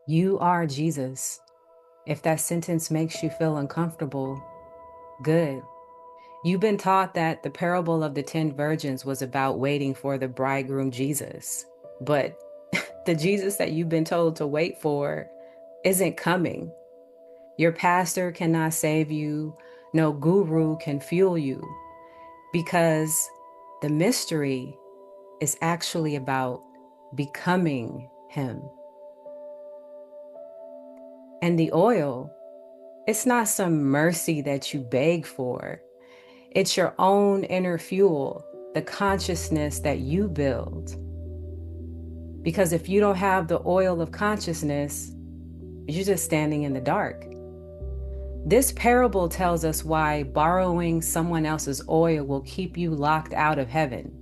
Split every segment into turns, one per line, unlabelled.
You are Jesus. If that sentence makes you feel uncomfortable, good. You've been taught that the parable of the 10 virgins was about waiting for the bridegroom Jesus. But the Jesus that you've been told to wait for isn't coming. Your pastor cannot save you. No guru can fuel you, because the mystery is actually about becoming him. And the oil, it's not some mercy that you beg for. It's your own inner fuel, the consciousness that you build. Because if you don't have the oil of consciousness, you're just standing in the dark. This parable tells us why borrowing someone else's oil will keep you locked out of heaven.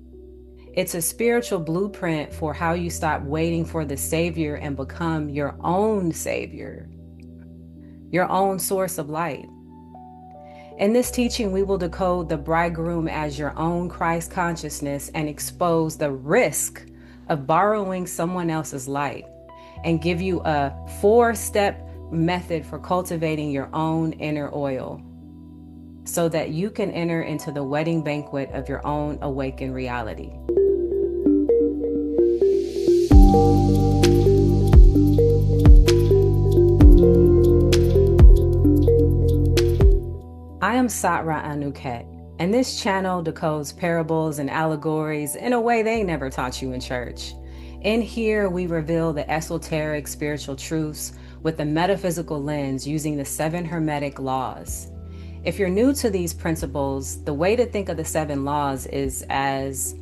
It's a spiritual blueprint for how you stop waiting for the Savior and become your own Savior, your own source of light. In this teaching, we will decode the bridegroom as your own Christ consciousness and expose the risk of borrowing someone else's light, and give you a 4-step method for cultivating your own inner oil so that you can enter into the wedding banquet of your own awakened reality. I am Satra Anuket, and this channel decodes parables and allegories in a way they never taught you in church. In here, we reveal the esoteric spiritual truths with a metaphysical lens using the 7 Hermetic laws. If you're new to these principles, the way to think of the 7 laws is as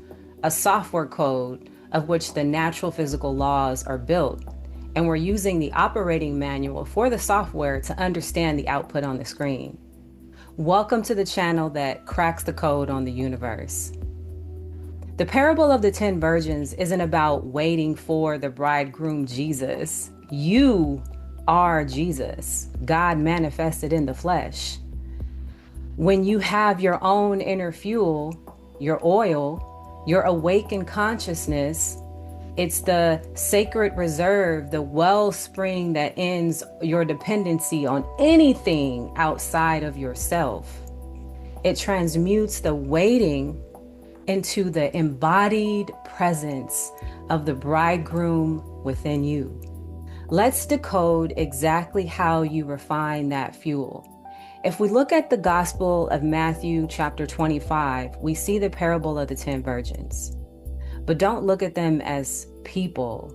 a software code of which the natural physical laws are built, and we're using the operating manual for the software to understand the output on the screen. Welcome to the channel that cracks the code on the universe. The parable of the 10 virgins isn't about waiting for the bridegroom Jesus. You are Jesus, God manifested in the flesh. When you have your own inner fuel, your oil, your awakened consciousness, it's the sacred reserve, the wellspring that ends your dependency on anything outside of yourself. It transmutes the waiting into the embodied presence of the bridegroom within you. Let's decode exactly how you refine that fuel. If we look at the Gospel of Matthew chapter 25, we see the parable of the 10 virgins. But don't look at them as people.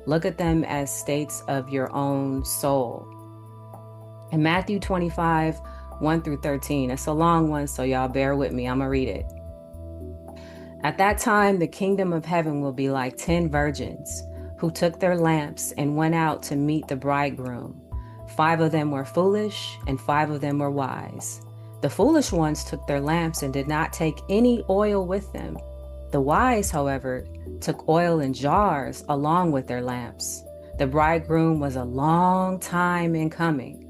Look at them as states of your own soul. In Matthew 25, 1 through 13, it's a long one, so y'all bear with me. I'm gonna read it. At that time, the kingdom of heaven will be like 10 virgins who took their lamps and went out to meet the bridegroom. 5 of them were foolish and 5 of them were wise. The foolish ones took their lamps and did not take any oil with them. The wise, however, took oil in jars along with their lamps. The bridegroom was a long time in coming,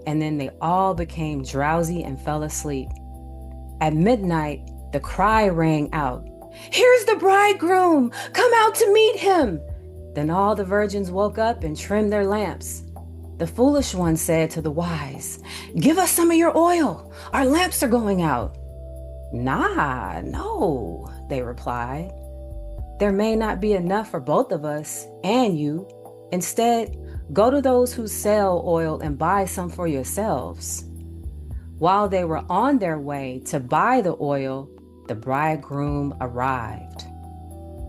and then they all became drowsy and fell asleep. At midnight, the cry rang out, "Here's the bridegroom! Come out to meet him!" Then all the virgins woke up and trimmed their lamps. The foolish one said to the wise, "Give us some of your oil. Our lamps are going out." "Nah, no," they replied. "There may not be enough for both of us and you. Instead, go to those who sell oil and buy some for yourselves." While they were on their way to buy the oil, the bridegroom arrived.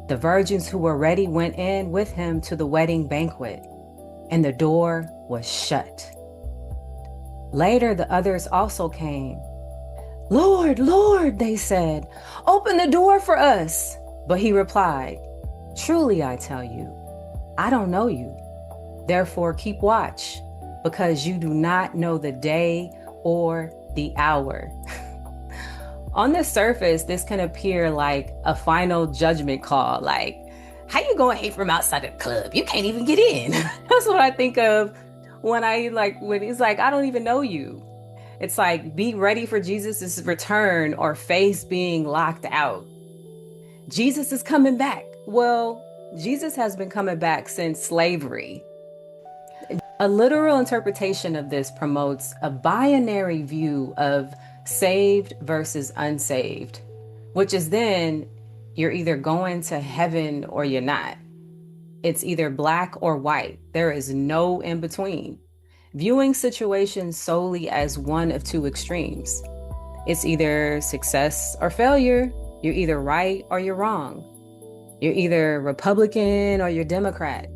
The virgins who were ready went in with him to the wedding banquet, and the door was shut. Later, the others also came. "Lord, Lord," they said, "open the door for us." But he replied, "Truly I tell you, I don't know you. Therefore keep watch, because you do not know the day or the hour." On the surface, this can appear like a final judgment call, like, how you gonna hate from outside the club? You can't even get in. That's what I think of when he's like, "I don't even know you." It's like, be ready for Jesus' return or face being locked out. Jesus is coming back. Well, Jesus has been coming back since slavery. A literal interpretation of this promotes a binary view of saved versus unsaved, which is then you're either going to heaven or you're not. It's either black or white. There is no in between. Viewing situations solely as one of two extremes. It's either success or failure. You're either right or you're wrong. You're either Republican or you're Democrat,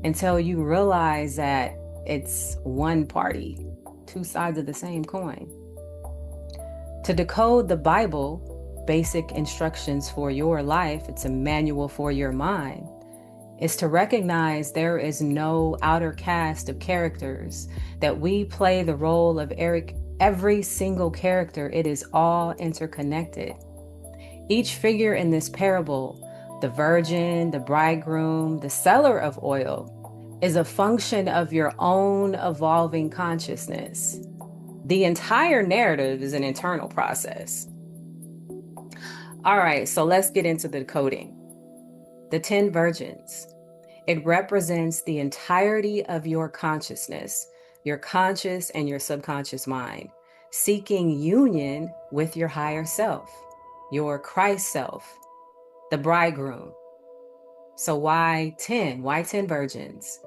until you realize that it's one party, two sides of the same coin. To decode the Bible, basic instructions for your life, it's a manual for your mind, is to recognize there is no outer cast of characters, that we play the role of every single character. It is all interconnected. Each figure in this parable, the virgin, the bridegroom, the seller of oil, is a function of your own evolving consciousness. The entire narrative is an internal process. All right, so let's get into the decoding. The 10 Virgins. It represents the entirety of your consciousness, your conscious and your subconscious mind, seeking union with your higher self, your Christ self, the bridegroom. So why 10? Why 10 virgins?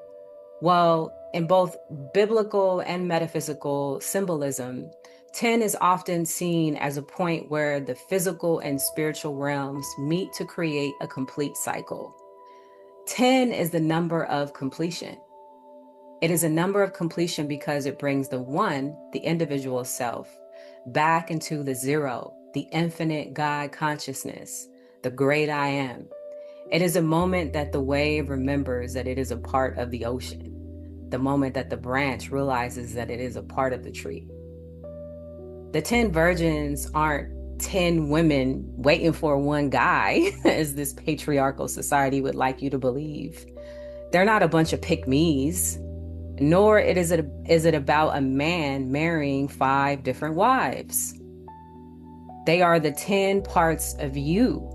Well, in both biblical and metaphysical symbolism, 10 is often seen as a point where the physical and spiritual realms meet to create a complete cycle. 10 is the number of completion. It is a number of completion because it brings the one, the individual self, back into the zero, the infinite God consciousness, the great I am. It is a moment that the wave remembers that it is a part of the ocean, the moment that the branch realizes that it is a part of the tree. The 10 virgins aren't 10 women waiting for one guy, as this patriarchal society would like you to believe. They're not a bunch of pick-me's, nor is it about a man marrying 5 different wives. They are the 10 parts of you,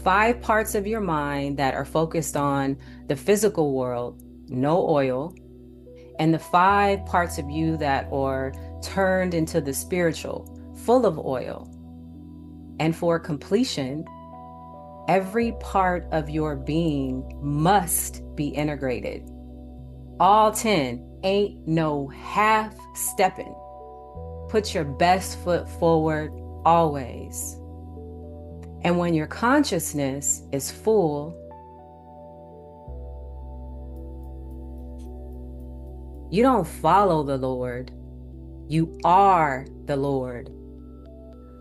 5 parts of your mind that are focused on the physical world, no oil, and the 5 parts of you that are turned into the spiritual, full of oil. And for completion, every part of your being must be integrated. All 10, ain't no half stepping. Put your best foot forward always. And when your consciousness is full, you don't follow the Lord. You are the Lord.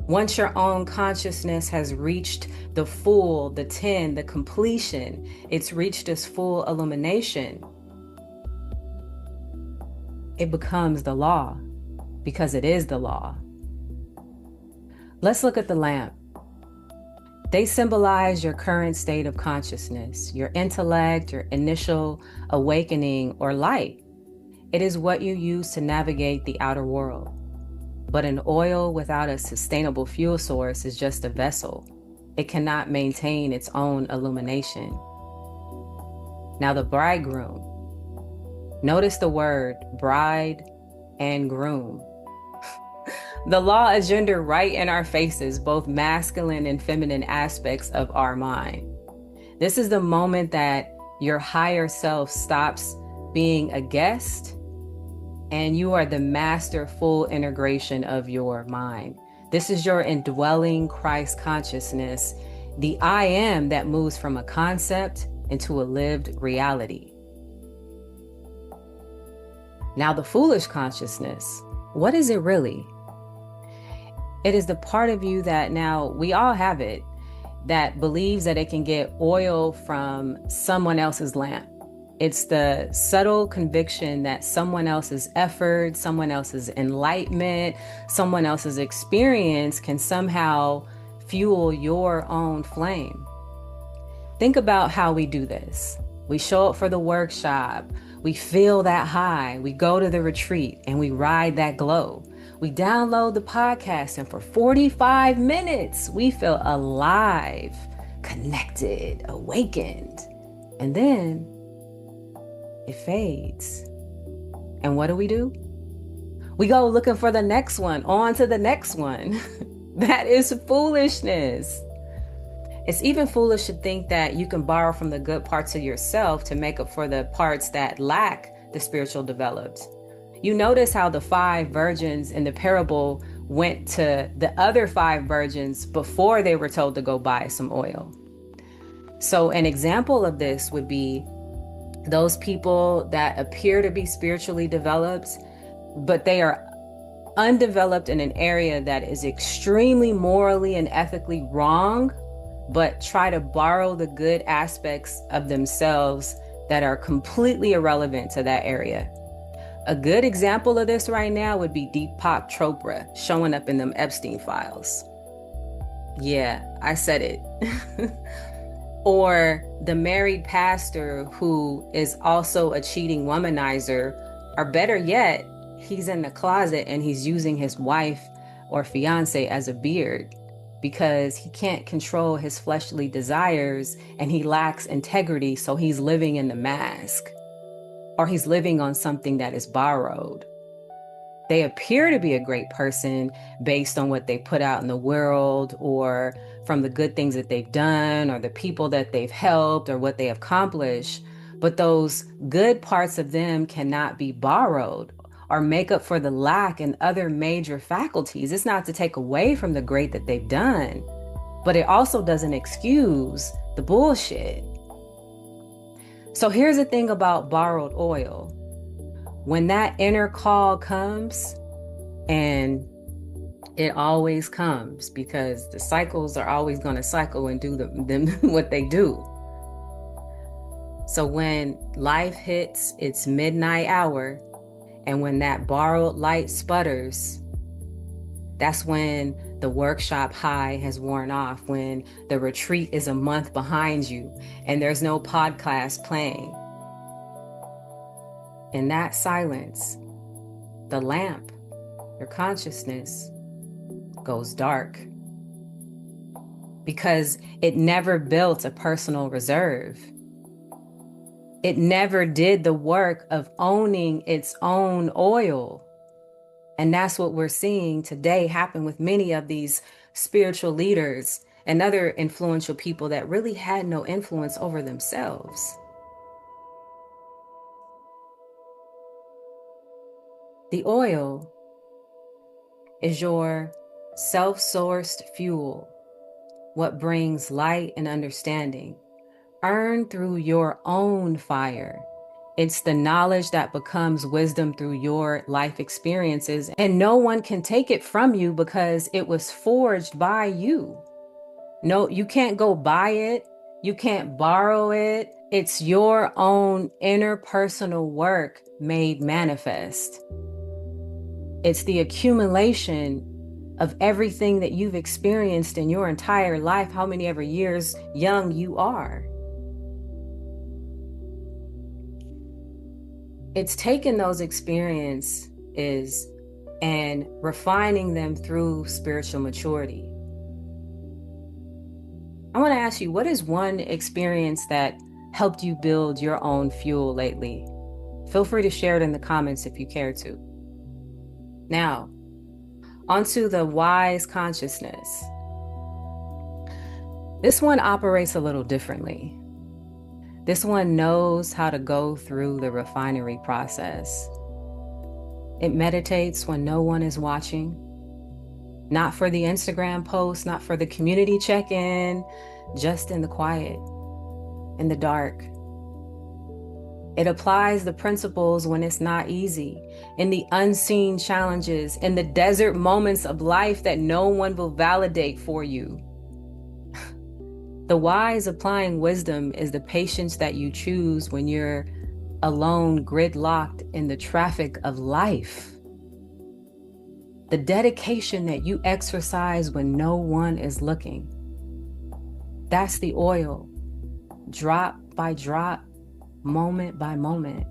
Once your own consciousness has reached the full, the 10, the completion, it's reached its full illumination, it becomes the law, because it is the law. Let's look at the lamp. They symbolize your current state of consciousness, your intellect, your initial awakening or light. It is what you use to navigate the outer world. But an oil without a sustainable fuel source is just a vessel. It cannot maintain its own illumination. Now the bridegroom. Notice the word bride and groom. The law is gendered right in our faces, both masculine and feminine aspects of our mind. This is the moment that your higher self stops being a guest and you are the master full integration of your mind. This is your indwelling Christ consciousness, the I am that moves from a concept into a lived reality. Now the foolish consciousness, what is it really? It is the part of you that, now we all have it, that believes that it can get oil from someone else's lamp. It's the subtle conviction that someone else's effort, someone else's enlightenment, someone else's experience can somehow fuel your own flame. Think about how we do this. We show up for the workshop, we feel that high, we go to the retreat and we ride that glow. We download the podcast and for 45 minutes, we feel alive, connected, awakened. And then it fades. And what do? We go looking for the next one, on to the next one. That is foolishness. It's even foolish to think that you can borrow from the good parts of yourself to make up for the parts that lack the spiritual developed. You notice how the 5 virgins in the parable went to the other 5 virgins before they were told to go buy some oil. So an example of this would be those people that appear to be spiritually developed, but they are undeveloped in an area that is extremely morally and ethically wrong, but try to borrow the good aspects of themselves that are completely irrelevant to that area. A good example of this right now would be Deepak Chopra showing up in them Epstein files. Yeah, I said it. Or the married pastor who is also a cheating womanizer, or better yet, he's in the closet and he's using his wife or fiance as a beard because he can't control his fleshly desires and he lacks integrity, so he's living in the mask, or he's living on something that is borrowed. They appear to be a great person based on what they put out in the world, or from the good things that they've done, or the people that they've helped, or what they have accomplished. But those good parts of them cannot be borrowed or make up for the lack in other major faculties. It's not to take away from the great that they've done, but it also doesn't excuse the bullshit. So here's the thing about borrowed oil. When that inner call comes, and it always comes because the cycles are always going to cycle and do them what they do. So when life hits its midnight hour, and when that borrowed light sputters, that's when the workshop high has worn off, when the retreat is a month behind you and there's no podcast playing. In that silence, the lamp, your consciousness, goes dark because it never built a personal reserve. It never did the work of owning its own oil. And that's what we're seeing today happen with many of these spiritual leaders and other influential people that really had no influence over themselves. The oil is your self-sourced fuel, what brings light and understanding, earned through your own fire. It's the knowledge that becomes wisdom through your life experiences, and no one can take it from you because it was forged by you. No, you can't go buy it. You can't borrow it. It's your own interpersonal work made manifest. It's the accumulation of everything that you've experienced in your entire life, how many ever years young you are. It's taking those experiences and refining them through spiritual maturity. I want to ask you, what is one experience that helped you build your own fuel lately? Feel free to share it in the comments if you care to. Now, onto the wise consciousness. This one operates a little differently. This one knows how to go through the refinery process. It meditates when no one is watching. Not for the Instagram post, not for the community check-in, just in the quiet, in the dark. It applies the principles when it's not easy, in the unseen challenges, in the desert moments of life that no one will validate for you. The wise applying wisdom is the patience that you choose when you're alone, gridlocked in the traffic of life. The dedication that you exercise when no one is looking. That's the oil, drop by drop, moment by moment.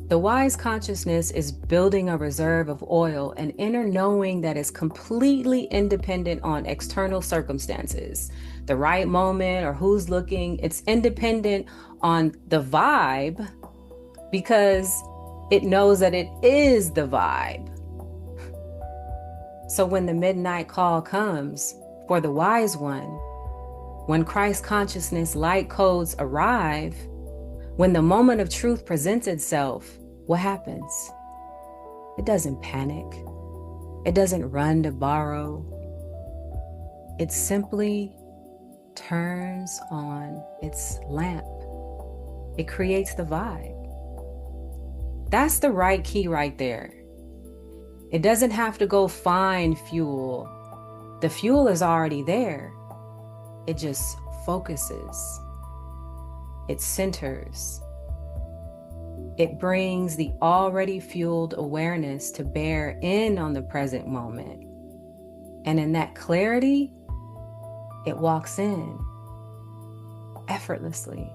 The wise consciousness is building a reserve of oil, an inner knowing that is completely independent on external circumstances, the right moment or who's looking. It's independent on the vibe, because it knows that it is the vibe. So when the midnight call comes for the wise one, when Christ consciousness light codes arrive, when the moment of truth presents itself, what happens? It doesn't panic. It doesn't run to borrow. It simply turns on its lamp. It creates the vibe. That's the right key right there. It doesn't have to go find fuel. The fuel is already there. It just focuses. It centers. It brings the already fueled awareness to bear in on the present moment. And in that clarity, it walks in effortlessly.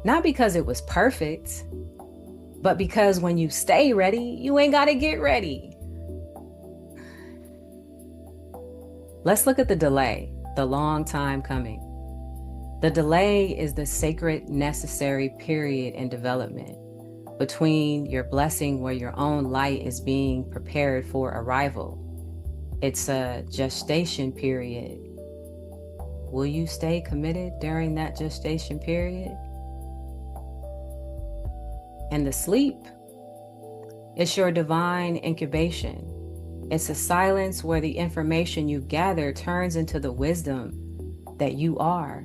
Not because it was perfect, but because when you stay ready, you ain't got to get ready. Let's look at the delay, the long time coming. The delay is the sacred, necessary period in development between your blessing where your own light is being prepared for arrival. It's a gestation period. Will you stay committed during that gestation period? And the sleep, it's your divine incubation. It's a silence where the information you gather turns into the wisdom that you are.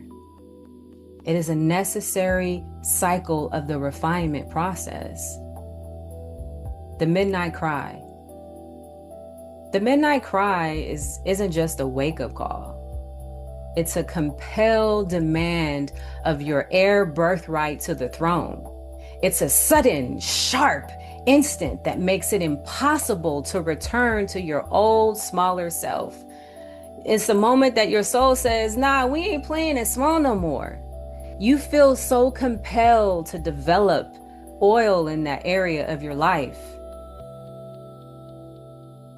It is a necessary cycle of the refinement process. The midnight cry. The midnight cry isn't just a wake-up call. It's a compelled demand of your heir birthright to the throne. It's a sudden, sharp instant that makes it impossible to return to your old, smaller self. It's the moment that your soul says, nah, we ain't playing it small no more. You feel so compelled to develop oil in that area of your life.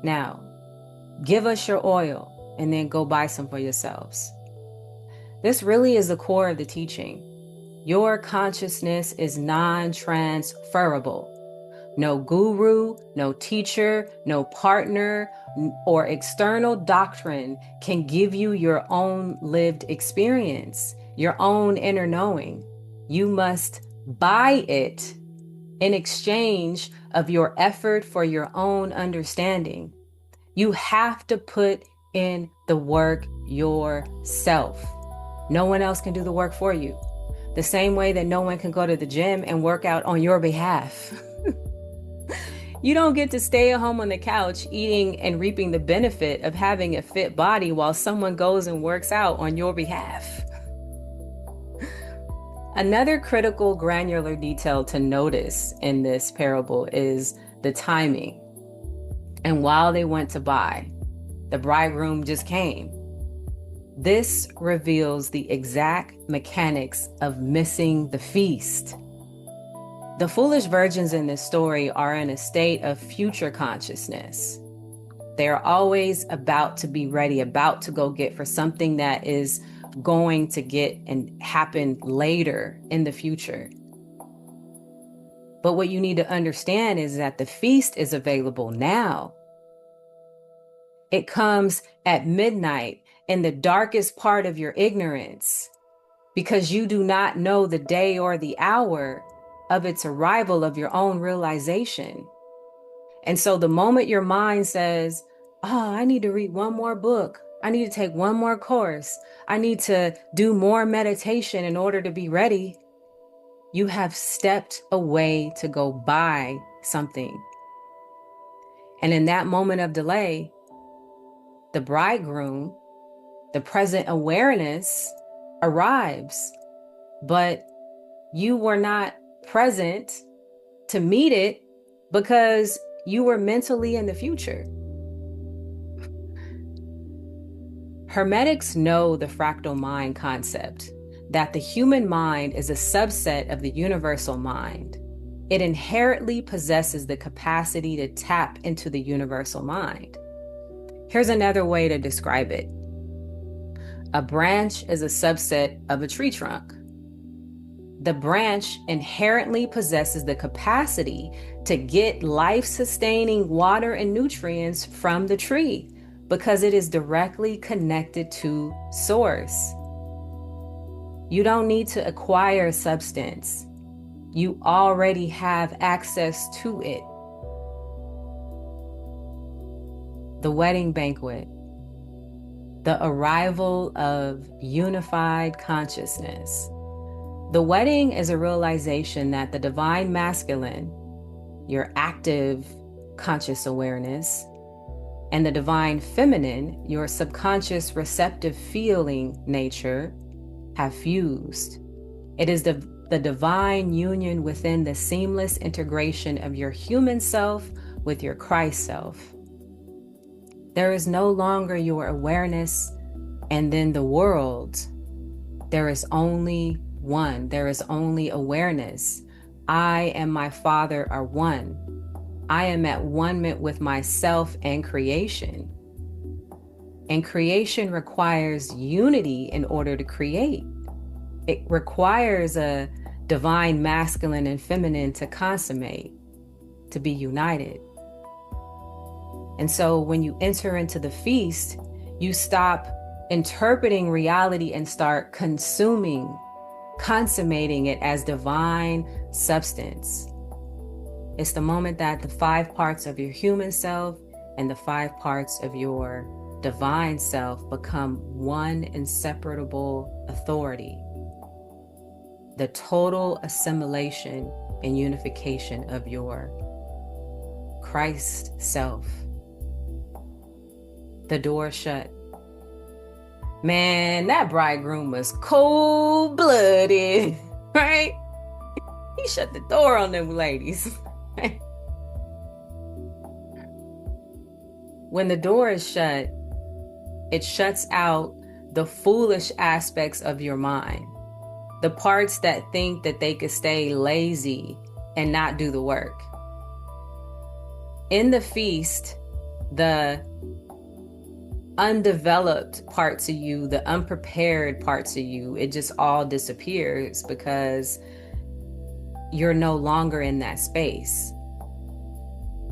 Now, give us your oil and then go buy some for yourselves. This really is the core of the teaching. Your consciousness is non-transferable. No guru, no teacher, no partner, or external doctrine can give you your own lived experience, your own inner knowing. You must buy it in exchange of your effort for your own understanding. You have to put in the work yourself. No one else can do the work for you. The same way that no one can go to the gym and work out on your behalf. You don't get to stay at home on the couch eating and reaping the benefit of having a fit body while someone goes and works out on your behalf. Another critical granular detail to notice in this parable is the timing. And while they went to buy, the bridegroom just came. This reveals the exact mechanics of missing the feast. The foolish virgins in this story are in a state of future consciousness. They are always about to be ready, about to go get for something that is going to get and happen later in the future. But what you need to understand is that the feast is available now. It comes at midnight in the darkest part of your ignorance, because you do not know the day or the hour of its arrival of your own realization. And so the moment your mind says, oh, I need to read one more book, I need to take one more course, I need to do more meditation in order to be ready, you have stepped away to go buy something. And in that moment of delay, the bridegroom, the present awareness arrives, but you were not present to meet it because you were mentally in the future. Hermetics know the fractal mind concept, that the human mind is a subset of the universal mind. It inherently possesses the capacity to tap into the universal mind. Here's another way to describe it. A branch is a subset of a tree trunk. The branch inherently possesses the capacity to get life-sustaining water and nutrients from the tree because it is directly connected to source. You don't need to acquire substance. You already have access to it. The wedding banquet, the arrival of unified consciousness. The wedding is a realization that the divine masculine, your active conscious awareness, and the divine feminine, your subconscious receptive feeling nature, have fused. It is the divine union within the seamless integration of your human self with your Christ self. There is no longer your awareness and then the world. There is only one. There is only awareness. I and my Father are one. I am at one with myself and creation. And creation requires unity in order to create. It requires a divine masculine and feminine to consummate, to be united. And so when you enter into the feast, you stop interpreting reality and start consummating it as divine substance. It's the moment that the 5 parts of your human self and the 5 parts of your divine self become one inseparable authority. The total assimilation and unification of your Christ self. The door shut. Man, that bridegroom was cold-blooded, right? He shut the door on them ladies. When the door is shut, it shuts out the foolish aspects of your mind. The parts that think that they could stay lazy and not do the work. In the feast, the undeveloped parts of you, the unprepared parts of you, it just all disappears because you're no longer in that space.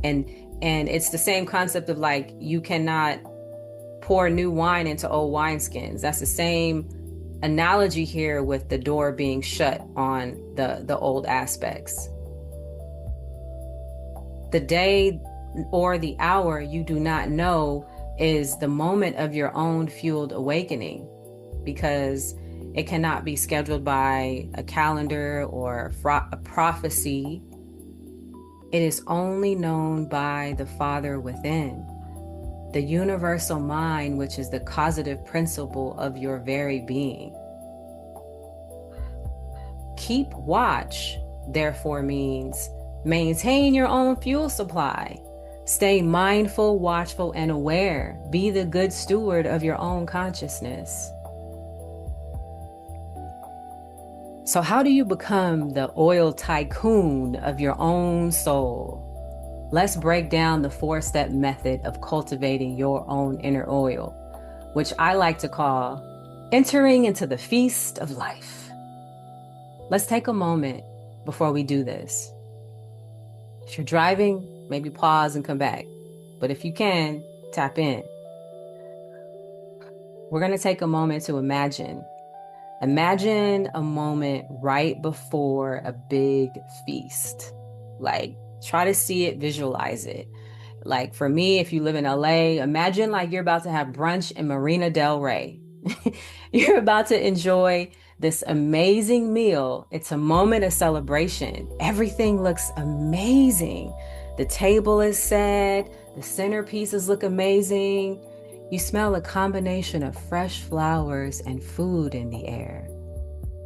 And it's the same concept of like, you cannot pour new wine into old wineskins. That's the same analogy here with the door being shut on the old aspects. The day or the hour you do not know is the moment of your own fueled awakening, because it cannot be scheduled by a calendar or a prophecy. It is only known by the Father within, the universal mind, which is the causative principle of your very being. Keep watch, therefore, means maintain your own fuel supply. Stay mindful, watchful, and aware. Be the good steward of your own consciousness. So how do you become the oil tycoon of your own soul? Let's break down the 4-step method of cultivating your own inner oil, which I like to call entering into the feast of life. Let's take a moment before we do this. If you're driving, maybe pause and come back. But if you can, tap in. We're going to take a moment to imagine. Imagine a moment right before a big feast. Like, try to see it, visualize it. Like for me, if you live in LA, imagine like you're about to have brunch in Marina Del Rey. You're about to enjoy this amazing meal. It's a moment of celebration. Everything looks amazing. The table is set. The centerpieces look amazing. You smell a combination of fresh flowers and food in the air.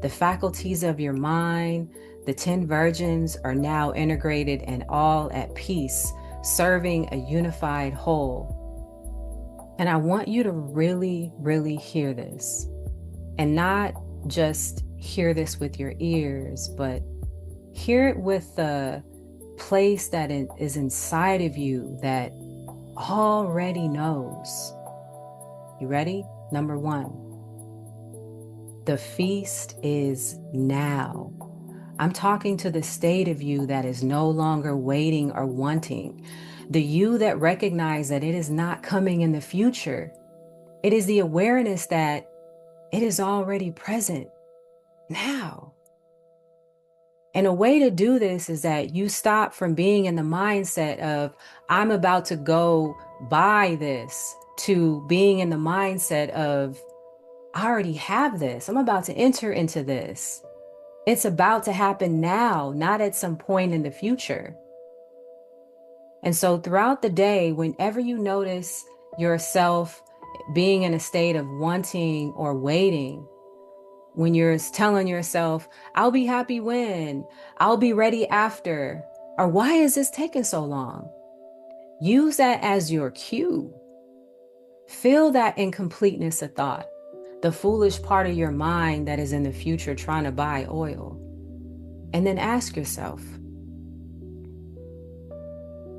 The faculties of your mind, the 10 virgins, are now integrated and all at peace, serving a unified whole. And I want you to really, really hear this. And not just hear this with your ears, but hear it with the place that is inside of you that already knows. You ready? Number 1. The feast is now. I'm talking to the state of you that is no longer waiting or wanting, the you that recognizes that it is not coming in the future. It is the awareness that it is already present now. And a way to do this is that you stop from being in the mindset of, I'm about to go buy this, to being in the mindset of, I already have this. I'm about to enter into this. It's about to happen now, not at some point in the future. And so throughout the day, whenever you notice yourself being in a state of wanting or waiting, when you're telling yourself, I'll be happy when, I'll be ready after, or why is this taking so long? Use that as your cue. Feel that incompleteness of thought, the foolish part of your mind that is in the future trying to buy oil. And then ask yourself,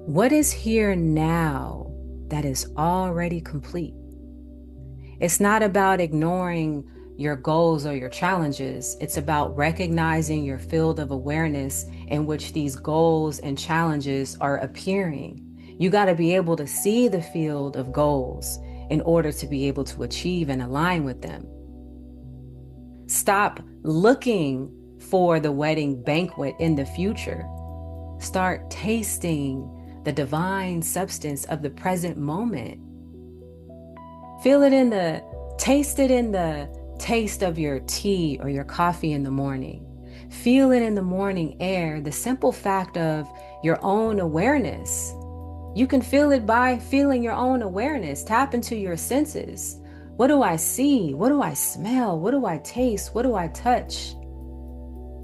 what is here now that is already complete? It's not about ignoring your goals or your challenges. It's about recognizing your field of awareness in which these goals and challenges are appearing. You got to be able to see the field of goals in order to be able to achieve and align with them. Stop looking for the wedding banquet in the future. Start tasting the divine substance of the present moment. Taste it in the taste of your tea or your coffee in the morning. Feel it in the morning air, the simple fact of your own awareness. You can feel it by feeling your own awareness. Tap into your senses. What do I see? What do I smell? What do I taste? What do I touch?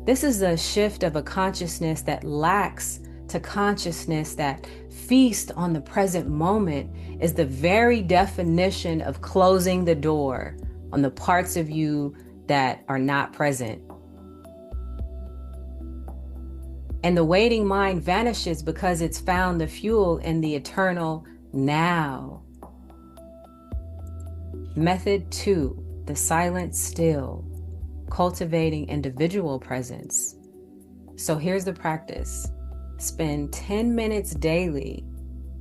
This is a shift of a consciousness that lacks to consciousness that feast on the present moment is the very definition of closing the door on the parts of you that are not present. And the waiting mind vanishes because it's found the fuel in the eternal now. Method 2, the silent still, cultivating individual presence. So here's the practice. Spend 10 minutes daily.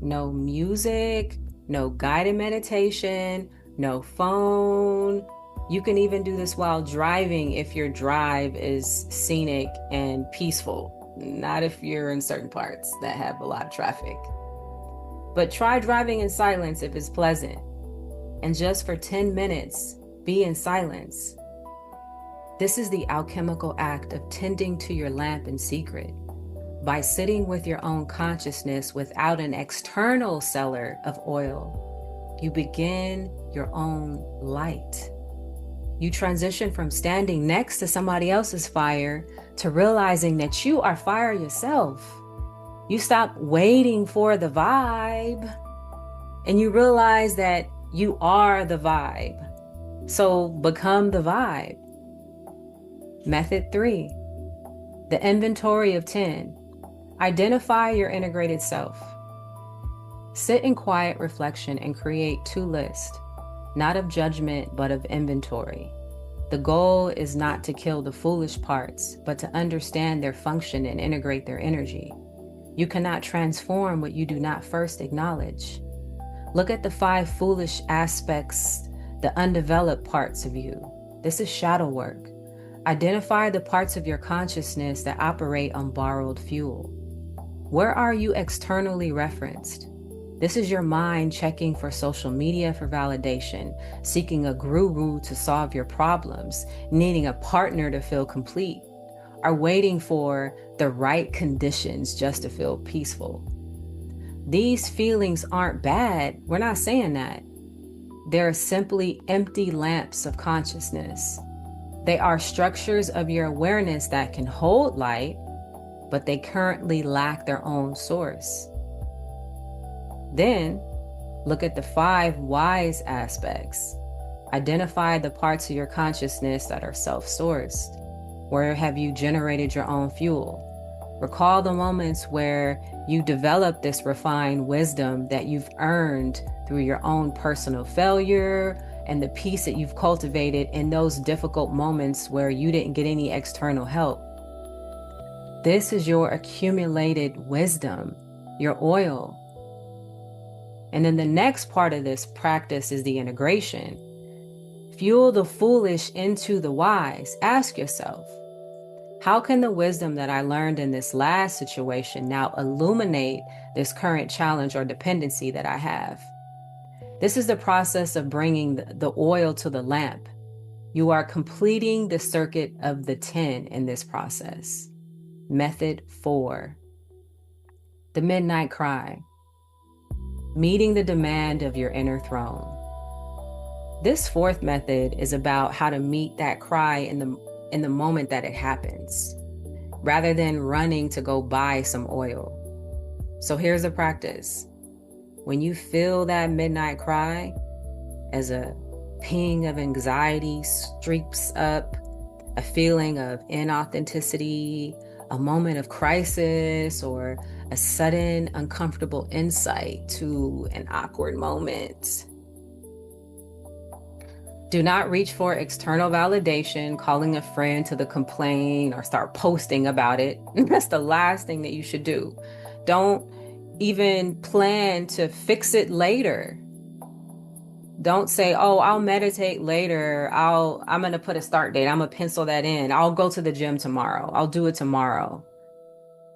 No music, no guided meditation, no phone. You can even do this while driving if your drive is scenic and peaceful. Not if you're in certain parts that have a lot of traffic. But try driving in silence if it's pleasant. And just for 10 minutes, be in silence. This is the alchemical act of tending to your lamp in secret. By sitting with your own consciousness without an external seller of oil, you begin your own light. You transition from standing next to somebody else's fire to realizing that you are fire yourself. You stop waiting for the vibe and you realize that you are the vibe. So become the vibe. Method 3, the inventory of 10. Identify your integrated self. Sit in quiet reflection and create 2 lists, not of judgment, but of inventory. The goal is not to kill the foolish parts, but to understand their function and integrate their energy. You cannot transform what you do not first acknowledge. Look at the 5 foolish aspects, the undeveloped parts of you. This is shadow work. Identify the parts of your consciousness that operate on borrowed fuel. Where are you externally referenced? This is your mind checking for social media for validation, seeking a guru to solve your problems, needing a partner to feel complete, or waiting for the right conditions just to feel peaceful. These feelings aren't bad. We're not saying that. They're simply empty lamps of consciousness. They are structures of your awareness that can hold light, but they currently lack their own source. Then, look at the 5 wise aspects. Identify the parts of your consciousness that are self-sourced. Where have you generated your own fuel? Recall the moments where you developed this refined wisdom that you've earned through your own personal failure and the peace that you've cultivated in those difficult moments where you didn't get any external help. This is your accumulated wisdom, your oil. And then the next part of this practice is the integration. Fuel the foolish into the wise. Ask yourself, how can the wisdom that I learned in this last situation now illuminate this current challenge or dependency that I have? This is the process of bringing the oil to the lamp. You are completing the circuit of the 10 in this process. Method 4, the midnight cry, meeting the demand of your inner throne. This fourth method is about how to meet that cry in the moment that it happens, rather than running to go buy some oil. So here's a practice. When you feel that midnight cry, as a ping of anxiety streaks up, a feeling of inauthenticity, a moment of crisis, or a sudden uncomfortable insight to an awkward moment, do not reach for external validation, calling a friend to the complaint or start posting about it. That's the last thing that you should do. Don't even plan to fix it later. Don't say, oh, I'll meditate later. I'm going to put a start date. I'm going to pencil that in. I'll go to the gym tomorrow. I'll do it tomorrow.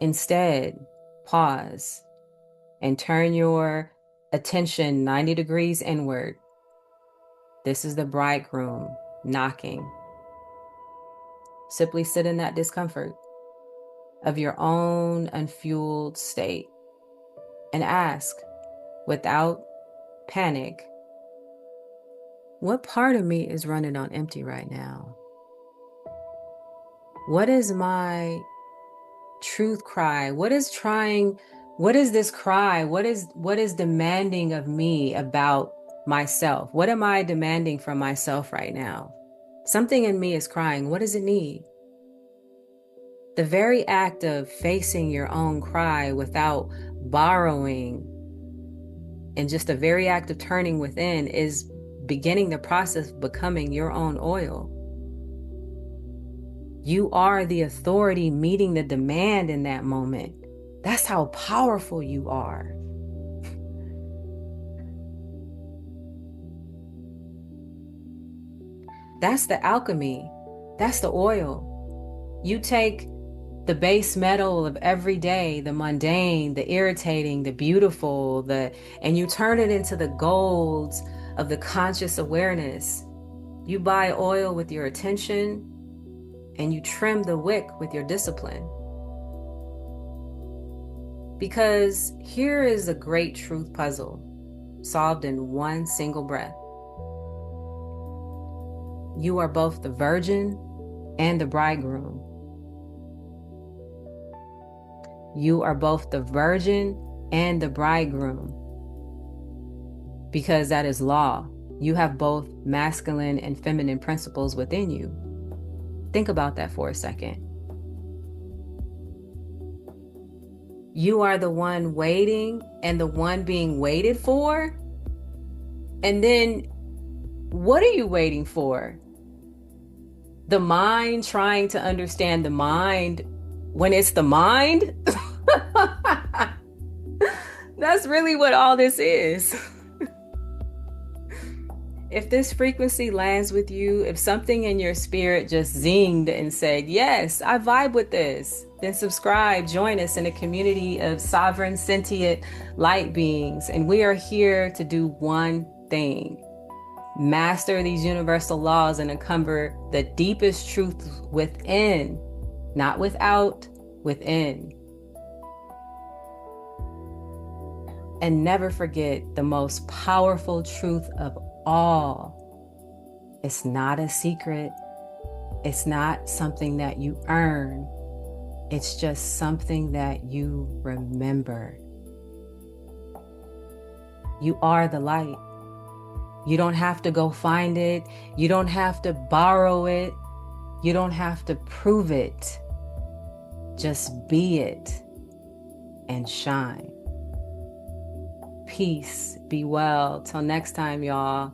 Instead, pause and turn your attention 90 degrees inward. This is the bridegroom knocking. Simply sit in that discomfort of your own unfueled state and ask, without panic, what part of me is running on empty right now? What is my truth cry? What is this cry? What is demanding of me about myself? What am I demanding from myself right now? Something in me is crying. What does it need? The very act of facing your own cry without borrowing, and just the very act of turning within, is beginning the process of becoming your own oil. You are the authority meeting the demand in that moment. That's how powerful you are. That's the alchemy. That's the oil. You take the base metal of every day, the mundane, the irritating, the beautiful, and you turn it into the golds of the conscious awareness. You buy oil with your attention, and you trim the wick with your discipline. Because here is a great truth puzzle solved in one single breath. You are both the virgin and the bridegroom. You are both the virgin and the bridegroom. Because that is law. You have both masculine and feminine principles within you. Think about that for a second. You are the one waiting and the one being waited for. And then what are you waiting for? The mind trying to understand the mind when it's the mind? That's really what all this is. If this frequency lands with you, if something in your spirit just zinged and said, yes, I vibe with this, then subscribe, join us in a community of sovereign, sentient light beings. And we are here to do one thing: master these universal laws and uncover the deepest truths within, not without, within. And never forget the most powerful truth of all. It's not a secret. It's not something that you earn. It's just something that you remember. You are the light. You don't have to go find it. You don't have to borrow it. You don't have to prove it. Just be it and shine. Peace. Be well. Till next time, y'all.